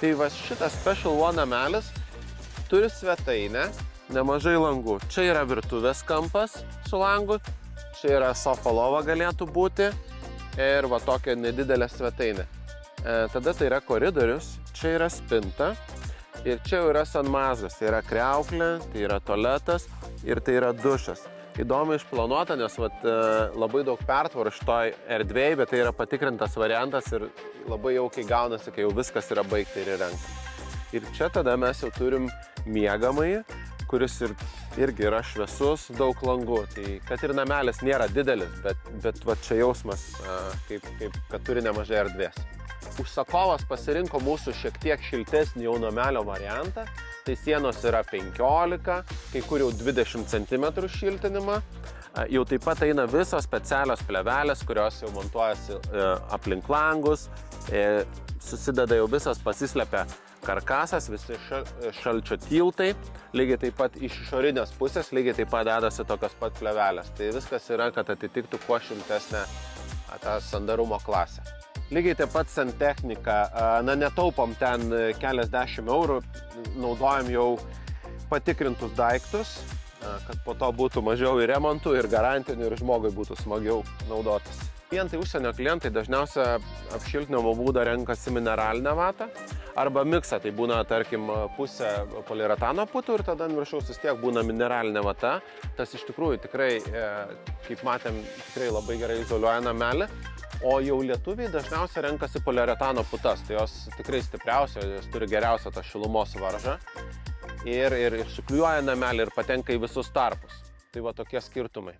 Tai va šitas Special One namelis turi svetainę, nemažai langų. Čia yra virtuvės kampas su langu, čia yra sofa lova galėtų būti ir va tokia nedidelė svetainė. Tada tai yra koridorius, čia yra spinta ir čia jau yra sanmazgas, tai yra kriauklė, tai yra tualetas ir tai yra dušas. Įdomu išplanuota, nes labai daug pertvarų šitoj erdvėj, bet tai yra patikrintas variantas ir labai jaukiai gaunasi, kai jau viskas yra baigta ir įrengta. Ir čia tada mes jau turim miegamąjį, kuris irgi yra šviesus, daug langų. Tai kad ir namelis nėra didelis, bet va čia jausmas, kad turi nemažai erdvės. Užsakovas pasirinko mūsų šiek tiek šiltesnį jau namelio variantą. Tai sienos yra 15, kai kur jau 20 cm šiltinimą. Jau taip pat eina visos specialios plevelės, kurios jau montuojasi aplink langus. Susideda jau visas, pasislepia karkasas, visi šalčio tiltai. Lygiai taip pat iš išorinės pusės, lygiai taip pat dedasi tokios pat plevelės. Tai viskas yra, kad atitiktų kuo šiltesnę tą sandarumo klasę. Lygiai taip pat santechnika, netaupom ten keliasdešimt eurų, naudojam jau patikrintus daiktus, kad po to būtų mažiau ir remontų, ir garantinių, ir žmogui būtų smagiau naudotis. Užsienio klientai dažniausia apšiltinimo būdą renkasi mineralinę vatą arba miksą, tai būna, tarkim, pusė poliuretano putų ir tada ant viršaus vis tiek būna mineralinė vata. Tas iš tikrųjų tikrai, kaip matėm, tikrai labai gerai izoliuoja namelį. O jau lietuviai dažniausiai renkasi poliuretano putas, tai jos tikrai stipriausios, jos turi geriausią tą šilumos varžą ir suklijuoja namelį ir patenka į visus tarpus. Tai va tokie skirtumai.